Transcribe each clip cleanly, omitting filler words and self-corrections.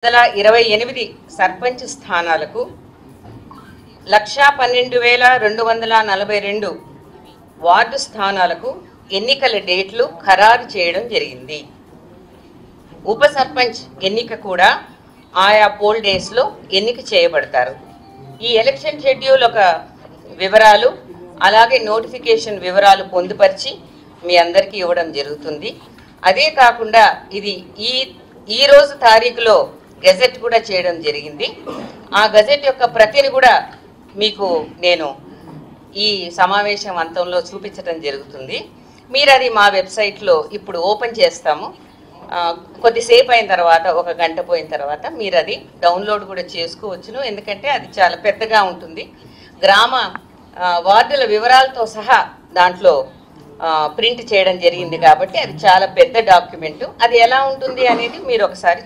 28 సర్పంచ్ స్థానాలకు 1,12,242 వార్డు స్థానాలకు ఎన్నికల డేట్లు ఖరారు చేయడం జరిగింది. ఉప సర్పంచ్ ఎన్నిక కూడా ఆయా పోల్ డేస్లో ఎన్నిక చేయబడతారు. ఈ ఎలక్షన్ షెడ్యూల్ ఒక వివరాలు అలాగే నోటిఫికేషన్ వివరాలు పొందుపరిచి మీ అందరికీ ఇవ్వడం జరుగుతుంది. అదే కాకుండా ఇది ఈ రోజు తారీఖులో గెజెట్ కూడా చేయడం జరిగింది. ఆ గెజెట్ యొక్క ప్రతిని కూడా మీకు నేను ఈ సమావేశం అంతంలో చూపించడం జరుగుతుంది. మీరు అది మా వెబ్సైట్లో ఇప్పుడు ఓపెన్ చేస్తాము. కొద్దిసేపు అయిన తర్వాత, ఒక గంట పోయిన తర్వాత మీరు అది డౌన్లోడ్ కూడా చేసుకోవచ్చును. ఎందుకంటే అది చాలా పెద్దగా ఉంటుంది. గ్రామ వార్డుల వివరాలతో సహా దాంట్లో ప్రింట్ చేయడం జరిగింది కాబట్టి అది చాలా పెద్ద డాక్యుమెంటు. అది ఎలా ఉంటుంది అనేది మీరు ఒకసారి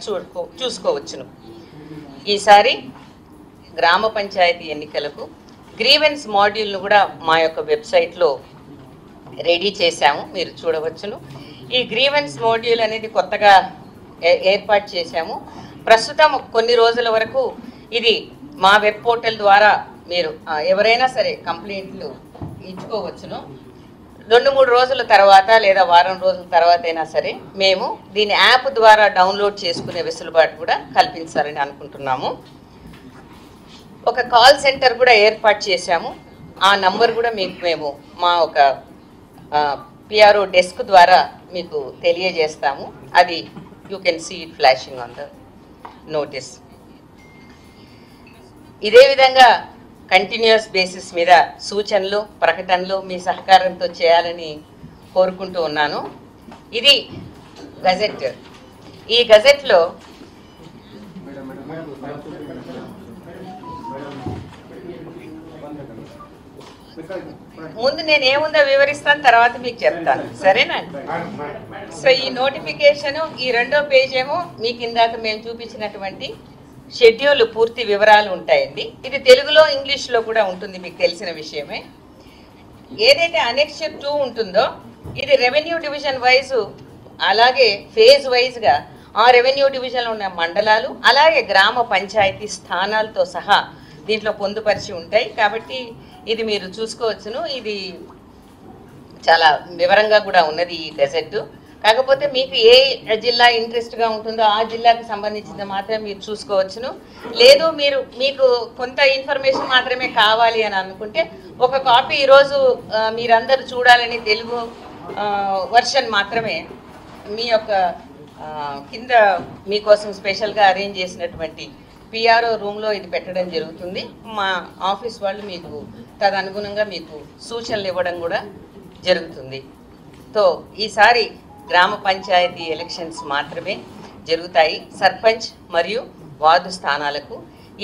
చూసుకోవచ్చును. ఈసారి గ్రామ పంచాయతీ ఎన్నికలకు గ్రీవెన్స్ మాడ్యూల్ను కూడా మా యొక్క వెబ్సైట్లో రెడీ చేశాము, మీరు చూడవచ్చును. ఈ గ్రీవెన్స్ మాడ్యూల్ అనేది కొత్తగా ఏర్పాటు చేశాము. ప్రస్తుతం కొన్ని రోజుల వరకు ఇది మా వెబ్ పోర్టల్ ద్వారా మీరు ఎవరైనా సరే కంప్లైంట్లు ఇచ్చుకోవచ్చును. 2-3 రోజుల తర్వాత లేదా వారం రోజుల తర్వాత అయినా సరే మేము దీని యాప్ ద్వారా డౌన్లోడ్ చేసుకునే వెసులుబాటు కూడా కల్పించాలని అనుకుంటున్నాము. ఒక కాల్ సెంటర్ కూడా ఏర్పాటు చేశాము. ఆ నంబర్ కూడా మేము మా ఒక పిఆర్ఓ డెస్క్ ద్వారా మీకు తెలియజేస్తాము. అది you can see it flashing on the notice. ఇదే విధంగా కంటిన్యూస్ బేసిస్ మీద సూచనలు ప్రకటనలు మీ సహకారంతో చేయాలని కోరుకుంటూ ఉన్నాను. ఇది గజెట్. ఈ గజెట్లో ముందు నేను ఏముందో వివరిస్తాను, తర్వాత మీకు చెప్తాను, సరేనా? సో ఈ నోటిఫికేషను, ఈ రెండో పేజ్ ఏమో మీకు ఇందాక మేము చూపించినటువంటి షెడ్యూల్ పూర్తి వివరాలు ఉంటాయండి. ఇది తెలుగులో ఇంగ్లీష్లో కూడా ఉంటుంది, మీకు తెలిసిన విషయమే. ఏదైతే అనెక్చర్ 2 ఉంటుందో ఇది రెవెన్యూ డివిజన్ వైజు అలాగే ఫేజ్ వైజ్గా ఆ రెవెన్యూ డివిజన్లో ఉన్న మండలాలు అలాగే గ్రామ పంచాయతీ స్థానాలతో సహా దీంట్లో పొందుపరిచి ఉంటాయి. కాబట్టి ఇది మీరు చూసుకోవచ్చును. ఇది చాలా వివరంగా కూడా ఉన్నది ఈ గెజెట్. కాకపోతే మీకు ఏ జిల్లా ఇంట్రెస్ట్గా ఉంటుందో ఆ జిల్లాకు సంబంధించింది మాత్రమే మీరు చూసుకోవచ్చును. లేదు మీకు కొంత ఇన్ఫర్మేషన్ మాత్రమే కావాలి అని అనుకుంటే ఒక కాపీ ఈరోజు మీరందరూ చూడాలని తెలుగు వర్షన్ మాత్రమే మీ యొక్క కింద మీకోసం స్పెషల్గా అరేంజ్ చేసినటువంటి పిఆర్ఓ రూమ్లో ఇది పెట్టడం జరుగుతుంది. మా ఆఫీస్ వాళ్ళు మీకు తదనుగుణంగా మీకు సూచనలు ఇవ్వడం కూడా జరుగుతుంది. సో ఈసారి గ్రామ పంచాయతీ ఎలక్షన్స్ మాత్రమే జరుగుతాయి సర్పంచ్ మరియు వార్డు స్థానాలకు.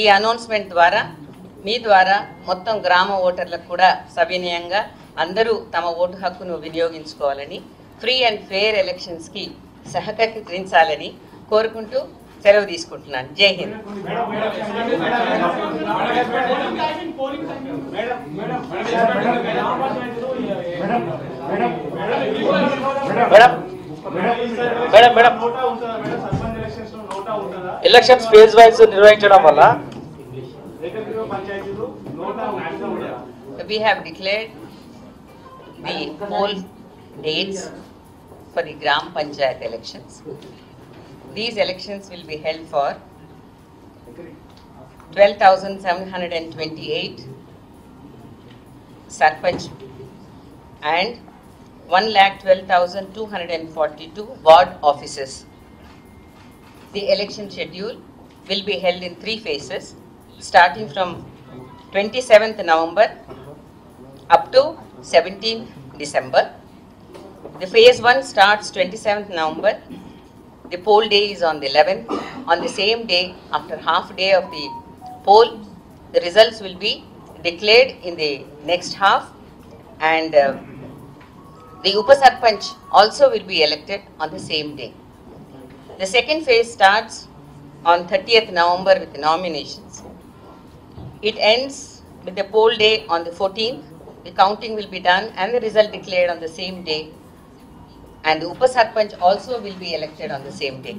ఈ అనౌన్స్మెంట్ ద్వారా మీ ద్వారా మొత్తం గ్రామ ఓటర్లకు కూడా సవినయంగా అందరూ తమ ఓటు హక్కును వినియోగించుకోవాలని, ఫ్రీ అండ్ ఫెయిర్ ఎలక్షన్స్కి సహకరించాలని కోరుకుంటూ సెలవు తీసుకుంటున్నాను. జై హింద్. ఎలక్షన్స్ ఫేజ్ వైజ్ నిర్వహించడం వల్ల we have declared the poll dates for the Gram Panchayat elections. These elections will be held for 12,728 Sarpanch and 1,12,242 ward offices. The election schedule will be held in 3 phases, starting from 27th November up to 17th December. The phase 1 starts 27th November. The poll day is on the 11th. On the same day, after half day of the poll, the results will be declared in the next half, and the Upa Sarpanch also will be elected on the same day. The second phase starts on 30th November with the nominations. It ends with the poll day on the 14th. The counting will be done and the result declared on the same day. And the Upa Sarpanch also will be elected on the same day.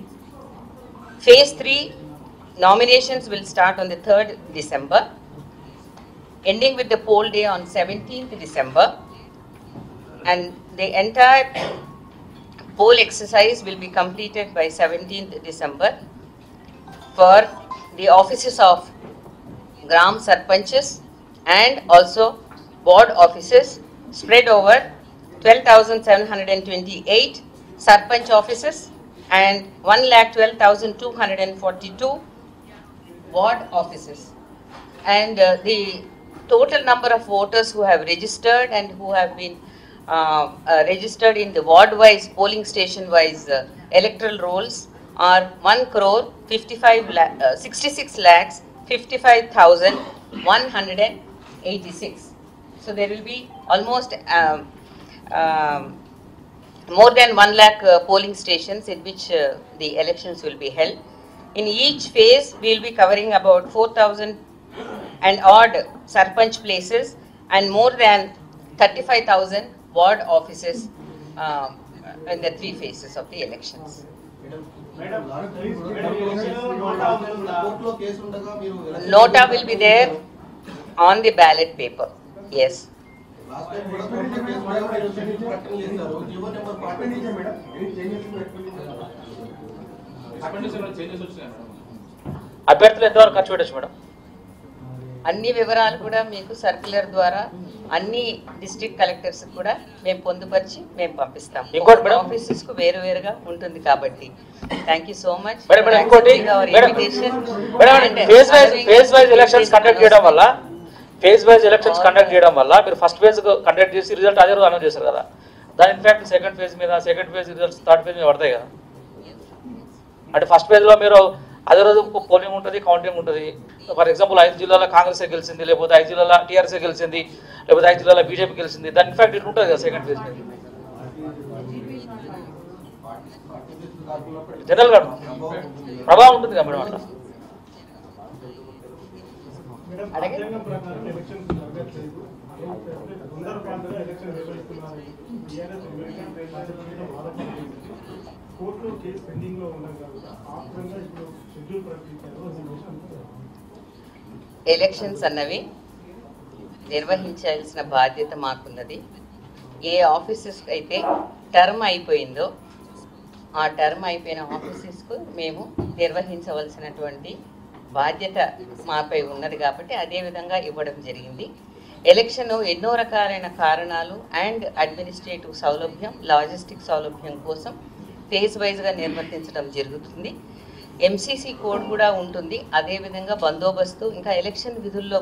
Phase 3 nominations will start on the 3rd December, ending with the poll day on 17th December, and the entire poll exercise will be completed by 17th December for the offices of Gram Sarpanches and also ward offices spread over 12,728 Sarpanch offices and 1,12,242 ward offices. And the total number of voters who have registered and who have been registered in the ward-wise, polling station-wise electoral rolls are 1,66,55,186. So there will be almost more than 1 lakh polling stations in which the elections will be held. In each phase, we will be covering about 4,000 and odd Sarpanch places and more than 35,000 ward offices in the 3 phases of the elections. Nota will be there on the ballot paper. Yes. అభ్యర్థులు ఎంతవరకు ఖర్చు పెట్టచ్చు madam? అన్ని వివరాలు కూడా మీకు circular ద్వారా అన్ని డిస్ట్రిక్ట్ కలెక్టర్స్ కూడా మేము పొందుపరిచి మేము పంపిస్తాం. ఇంకోటి ఆఫీసెస్ కు వేరువేరుగా ఉంటుంది కాబట్టి థ్యాంక్ యూ సో మచ్. ఇంకోటి ఫేజ్ వైజ్ ఎలక్షన్స్ కండక్ట్ చేయడం వల్ల మీరు ఫస్ట్ ఫేజ్ కండక్ట్ చేసి రిజల్ట్ అదే రోజు అనౌన్స్ చేశారు కదా, దాని in fact second phase results third phase మీద పడతాయి కదా. అంటే ఫస్ట్ ఫేజ్లో మీరు అదే రోజు పోలింగ్ ఉంటుంది, కౌంటింగ్ ఉంటుంది. ఫర్ ఎగ్జాంపుల్ 5 జిల్లాలో కాంగ్రెస్ గెలిచింది, లేకపోతే 5 జిల్లాలో టీఆర్ఎస్ గెలిచింది, లేకపోతే 5 జిల్లాలో బీజేపీ గెలిచింది, దాని ఇన్ఫాక్ట్ ఇట్లా ఉంటుంది కదా సెకండ్ ఫేజ్ మీద. జనరల్గా ప్రభావం ఉంటుంది కదా మేడం అట్లా. ఎలక్షన్స్ అన్నవి నిర్వహించాల్సిన బాధ్యత మాకున్నది. ఏ ఆఫీసెస్ అయితే టర్మ్ అయిపోయిందో ఆ టర్మ్ అయిపోయిన ఆఫీసెస్కు మేము నిర్వహించవలసినటువంటి బాధ్యత మాపై ఉన్నది కాబట్టి అదే విధంగా ఇవ్వడం జరిగింది. ఎలక్షన్ ఎన్నో రకాలైన కారణాలు అండ్ అడ్మినిస్ట్రేటివ్ సౌలభ్యం, లాజిస్టిక్ సౌలభ్యం కోసం ఫేజ్ వైజ్గా నిర్వర్తించడం జరుగుతుంది. ఎంసీసీ కోడ్ కూడా ఉంటుంది. అదేవిధంగా బందోబస్తు ఇంకా ఎలక్షన్ విధుల్లో